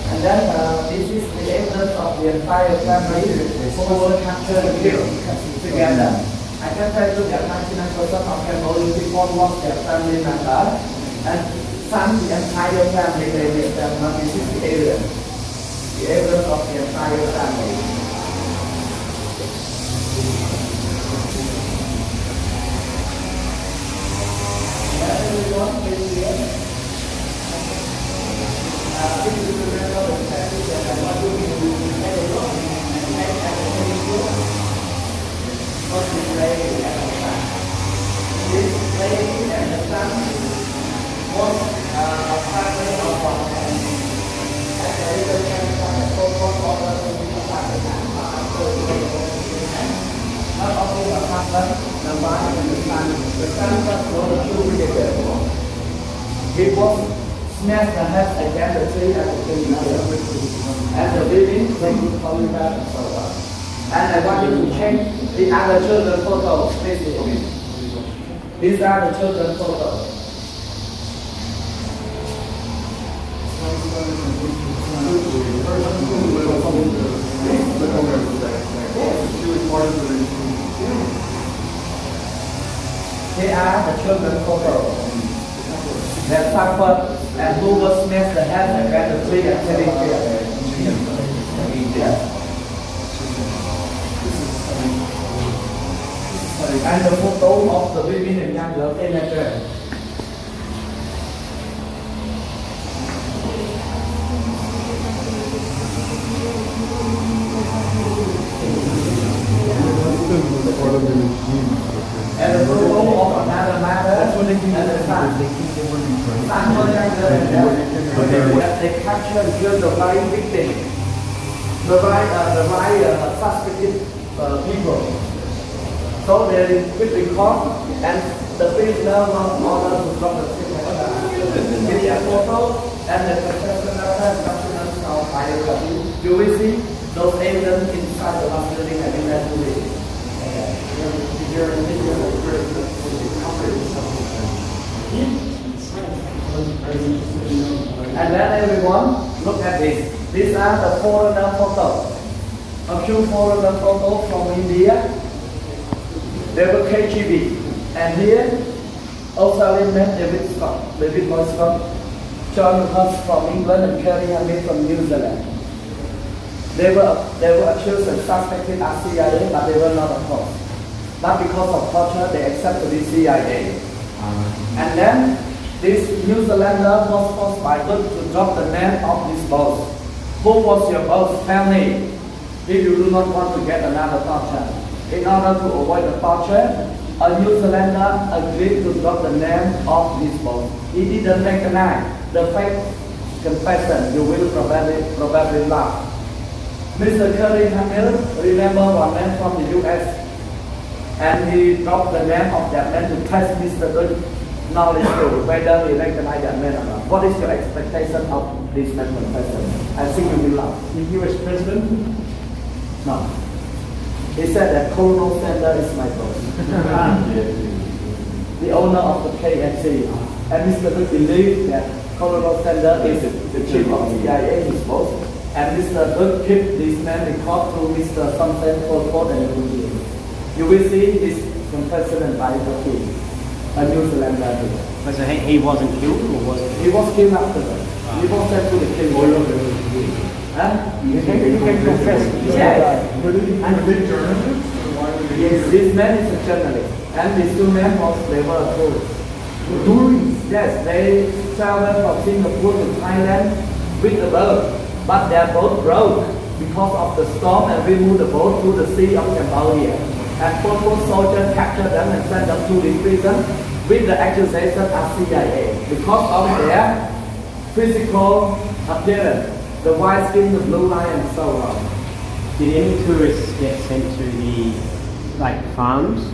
And then this is the evidence of the entire family who were captured and killed together. I can tell you that 99% of Cambodian people lost their family member, and some the entire family they made them. This is the evidence of the entire family. Everyone, please hear. This is the record of families that I want you to take a look and make an opinion. What is lady and the son? This lady and the son was family of one man. And the leader came from the so-called order to be not only the husband, the wife and the son was the true leader. He was smashed the head against the tree and the tree and the living they would call you back and so on. And I want you to change the other children photos, please. These are the children photos. They are the children photos that suffered and who was smashed the head against the tree and killing here. And the photo of the women and young girls in that church. And the photo of another mother and the son. They capture and kill the right victim, the right suspected people. So they quickly caught and the prisoner was ordered to drop the signature. In their photo and the professional documents of biography, you will see those evidence inside the last building and in that movie. And then everyone, look at this. These are the foreigner photos. A few foreigner photos from India. They were KGB. And here, also met David Scott, David Boy Scott, John Huss from England, and Kerry Hamid from New Zealand. They were accused and suspected as CIA, but they were not opposed. But because of torture, they accepted the CIA. And then This New Zealander was forced by God to drop the name of this boss. Who was your boss? Tell me. If you do not want to get another torture. In order to avoid the torture, a New Zealander agreed to drop the name of this boss. He didn't recognize the fake confession. You will probably laugh. Mr. Curry Hamil remember one man from the US, and he dropped the name of that man to test Mr. Good knowledge to whether he recognized that man or not. What is your expectation of this man's confession? I think you will laugh. The US president? No. He said that Colonel Sanders is my boss. The owner of the KFC. And Mr. Good believed that Colonel Sanders is the chief of CIA, his boss. And Mr. Good kept this man in court through Mr. Something for court and everything. You will see his confession and biography. A New Zealander. But so he wasn't killed, or was he? He was killed after that. He was sent to the killing. Huh? You can confess. Yes. And a big journalist? Yes, this man is a journalist. And these two men they were tourists. Tourists? Yes, they traveled from Singapore to Thailand with the boat. But their boat broke because of the storm, and we moved the boat to the sea of Cambodia. And Pol Pot soldiers captured them and sent them to this prison with the accusation of CIA because of their physical appearance, the white skin, the blue eye, and so on. Did any tourists get sent to the farms?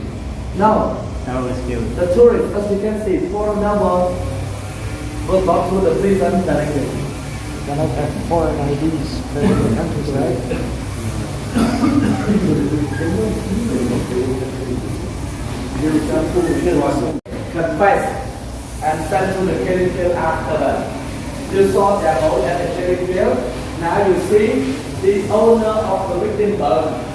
No, They were killed. the tourists, as you can see, foreigners were brought to the prison directly. They don't have foreign IDs for the countries, right? Confess and sent to the killing field after. You saw their boat at the killing field. Now you see the owner of the victim burned.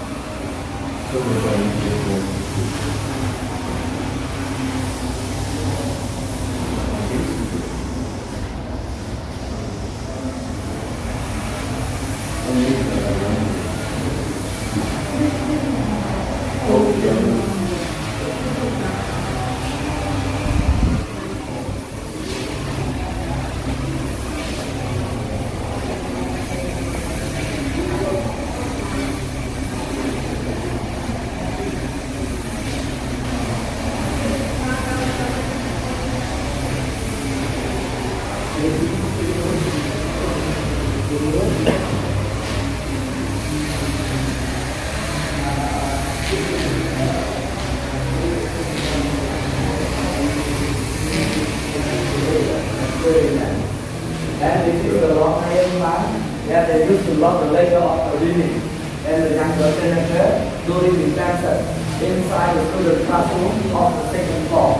And this is the long iron line. Yeah, they used to lock the leg of the women and the younger teenager during detention inside the student classroom of the second floor.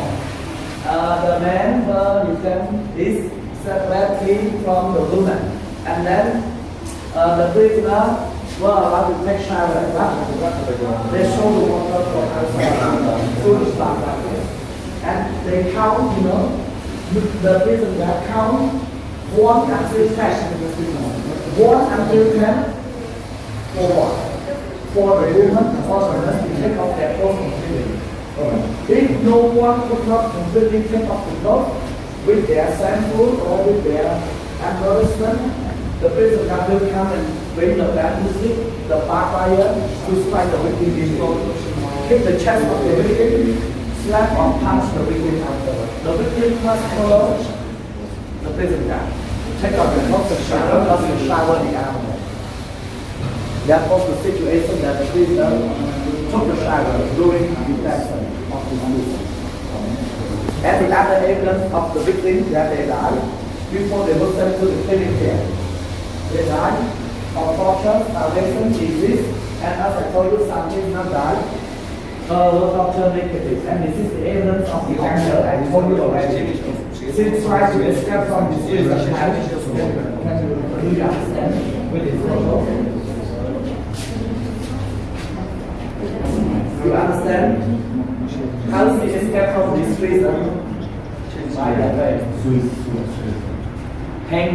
The man you can is separated from the woman, and then the prisoner were allowed to take shower. They show the water from outside through the slab, and they count, the prisoner count 1 until 10. 1 until 10 for what? For the woman or the man to take off their clothes completely. If no one could not completely take off the clothes with their sample or with their advertisement, the prisoner will come and bring the music, the fire to strike the victim before, hit the chest of the victim, slap or punch the victim afterwards. The victim must follow the prisoner. Take out the clothes and shower, doesn't shower the animal. That was the situation that the prisoner took the shower during detention of his prisoner. And the other evidence of the victims that they died before they were sent to the clinic care. They died of torture, starvation, disease, and as I told you, some did not die. Were torture negative. And this is the evidence of the anger I told you already. Since trying to escape from this prison, do you understand with this photo? You understand? How is he escape from this prison? By that way. Hang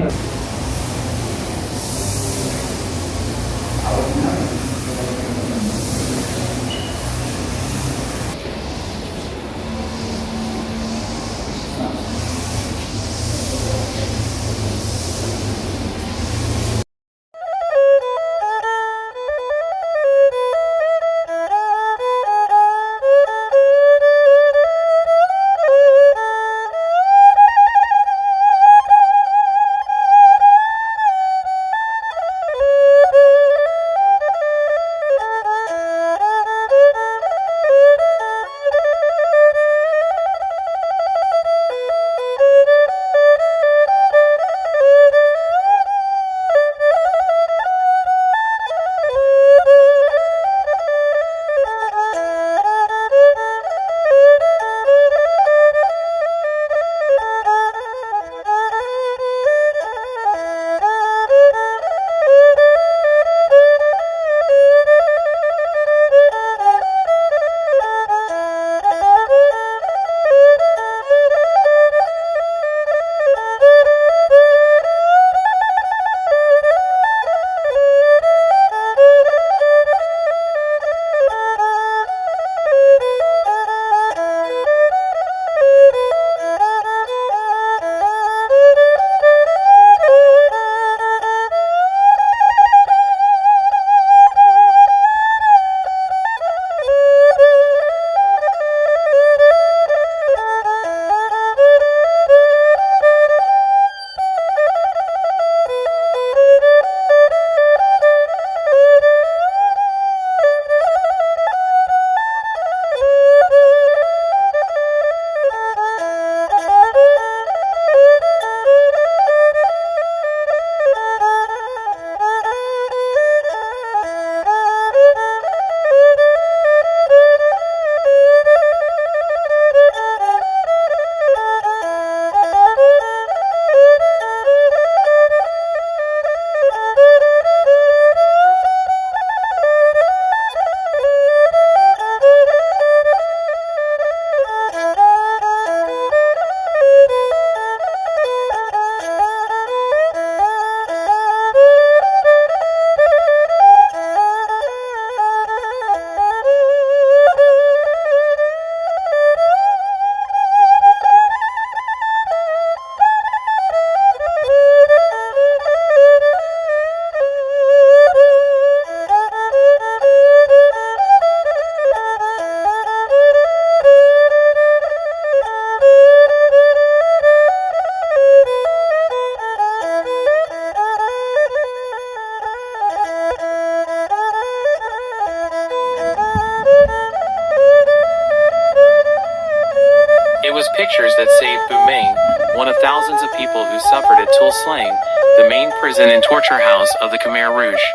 pictures that saved Bu Meng, one of thousands of people who suffered at Tuol Sleng, the main prison and torture house of the Khmer Rouge.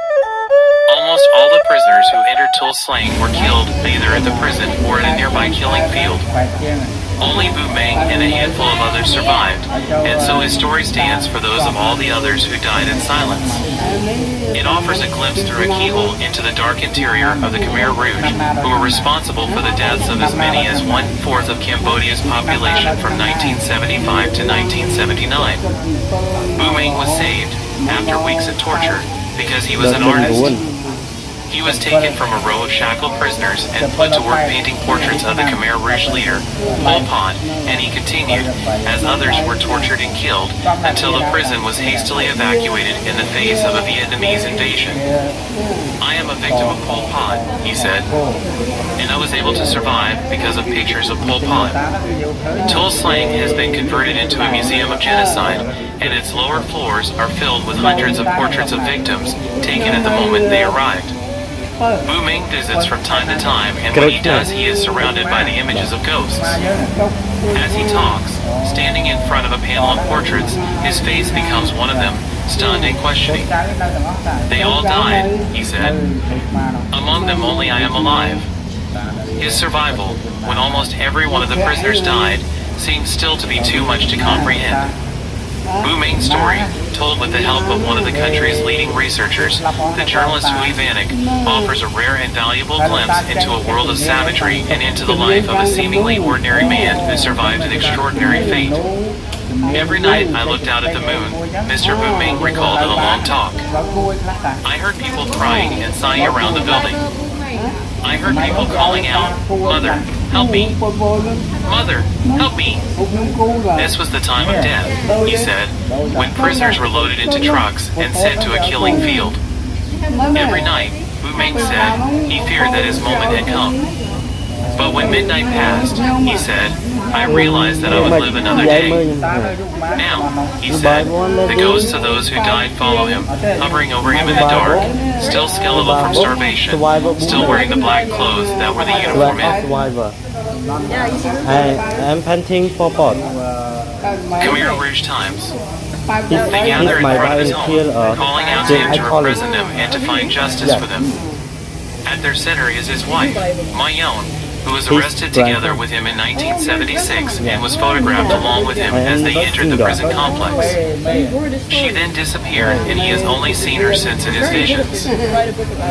Almost all the prisoners who entered Tuol Sleng were killed either at the prison or at a nearby killing field. Only Bu Meng and a handful of others survived, and so his story stands for those of all the others who died in silence. It offers a glimpse through a keyhole into the dark interior of the Khmer Rouge, who were responsible for the deaths of as many as 1/4 of Cambodia's population from 1975 to 1979. Bu Meng was saved, after weeks of torture, because he was an artist. He was taken from a row of shackled prisoners and put to work painting portraits of the Khmer Rouge leader, Pol Pot, and he continued, as others were tortured and killed, until the prison was hastily evacuated in the face of a Vietnamese invasion. I am a victim of Pol Pot, he said, and I was able to survive because of pictures of Pol Pot. Tuol Sleng has been converted into a museum of genocide, and its lower floors are filled with hundreds of portraits of victims taken at the moment they arrived. Bu Meng visits from time to time, and when he does, he is surrounded by the images of ghosts. As he talks, standing in front of a panel of portraits, his face becomes one of them, stunned and questioning. They all died, he said. Among them only I am alive. His survival, when almost every one of the prisoners died, seems still to be too much to comprehend. Bu Meng's story, told with the help of one of the country's leading researchers, the journalist Hui Vanek, offers a rare and valuable glimpse into a world of savagery and into the life of a seemingly ordinary man who survived an extraordinary fate. Every night I looked out at the moon, Mr. Bu Meng recalled in a long talk. I heard people crying and sighing around the building. I heard people calling out, "Mother, help me! Mother, help me!" This was the time of death, he said, when prisoners were loaded into trucks and sent to a killing field. Every night, Bu Meng said, he feared that his moment had come. But when midnight passed, he said, I realized that I would live another day. Now, he said, the ghosts of those who died follow him, hovering over him in the dark, still skeletal from starvation, still wearing the black clothes that were the uniform I am painting for pot. Khmer Rouge Times. They gather in front of his home, calling out to him to represent them and to find justice for them. At their center is his wife, Mayon, who was arrested together with him in 1976 and was photographed along with him as they entered the prison complex. She then disappeared, and he has only seen her since in his visions.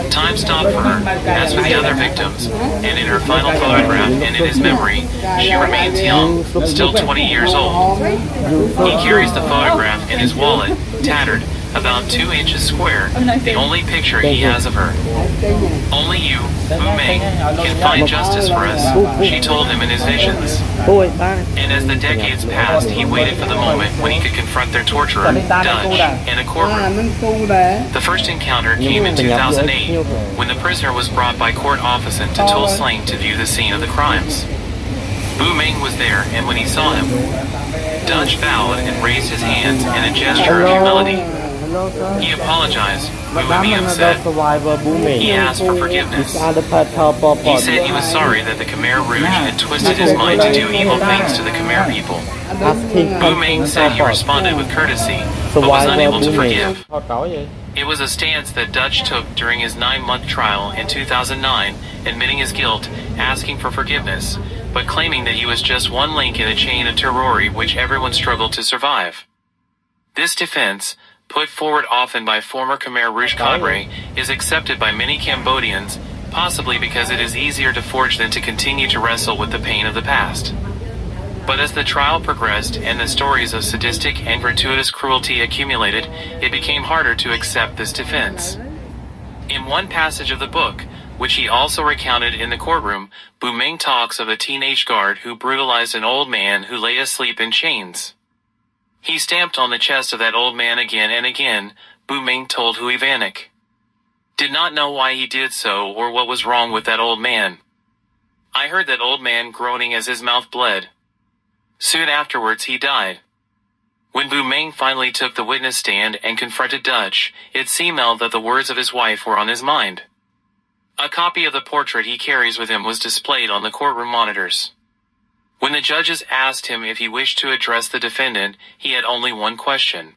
Time stopped for her, as for the other victims, and in her final photograph and in his memory, she remains young, still 20 years old. He carries the photograph in his wallet, tattered, about 2 inches square, the only picture he has of her. Only you, Bu Meng, can find justice for us, she told him in his visions. And as the decades passed, he waited for the moment when he could confront their torturer, Dutch, in a courtroom. The first encounter came in 2008, when the prisoner was brought by court officer to Tuol Sleng to view the scene of the crimes. Bu Meng was there, and when he saw him, Dutch bowed and raised his hands in a gesture of humility. He apologized, Bu Meng said. He asked for forgiveness. He said he was sorry that the Khmer Rouge had twisted his mind to do evil things to the Khmer people. Bu Meng said he responded with courtesy, but was unable to forgive. It was a stance that Dutch took during his 9-month trial in 2009, admitting his guilt, asking for forgiveness, but claiming that he was just one link in a chain of terror which everyone struggled to survive. This defense, put forward often by former Khmer Rouge cadre, is accepted by many Cambodians, possibly because it is easier to forge than to continue to wrestle with the pain of the past. But as the trial progressed and the stories of sadistic and gratuitous cruelty accumulated, it became harder to accept this defense. In one passage of the book, which he also recounted in the courtroom, Bu Meng talks of a teenage guard who brutalized an old man who lay asleep in chains. He stamped on the chest of that old man again and again, Bu Meng told Hui Vanek. Did not know why he did so or what was wrong with that old man. I heard that old man groaning as his mouth bled. Soon afterwards he died. When Bu Meng finally took the witness stand and confronted Dutch, it seemed that the words of his wife were on his mind. A copy of the portrait he carries with him was displayed on the courtroom monitors. When the judges asked him if he wished to address the defendant, he had only one question.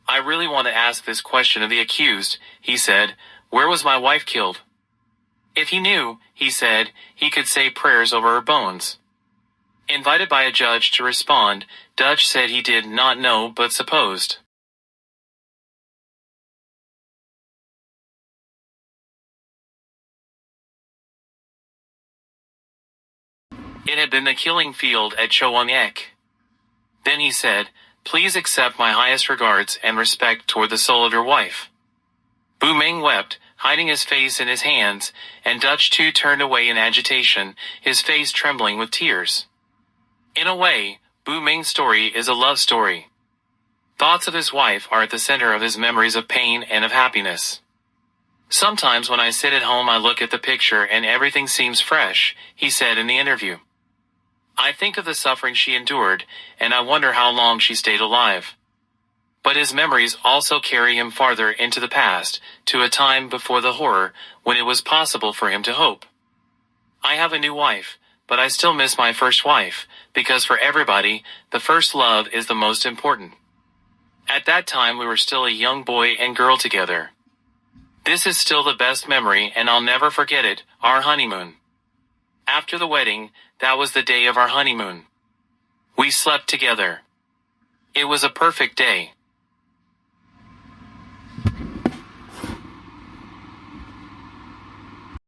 I really want to ask this question of the accused, he said. Where was my wife killed? If he knew, he said, he could say prayers over her bones. Invited by a judge to respond, Dutch said he did not know but supposed. It had been the killing field at Choang Ek. Then he said, please accept my highest regards and respect toward the soul of your wife. Bu Meng wept, hiding his face in his hands, and Dutch too turned away in agitation, his face trembling with tears. In a way, Bu Meng's story is a love story. Thoughts of his wife are at the center of his memories of pain and of happiness. Sometimes when I sit at home I look at the picture and everything seems fresh, he said in the interview. I think of the suffering she endured, and I wonder how long she stayed alive. But his memories also carry him farther into the past, to a time before the horror, when it was possible for him to hope. I have a new wife, but I still miss my first wife, because for everybody, the first love is the most important. At that time we were still a young boy and girl together. This is still the best memory and I'll never forget it, our honeymoon. After the wedding, that was the day of our honeymoon. We slept together. It was a perfect day.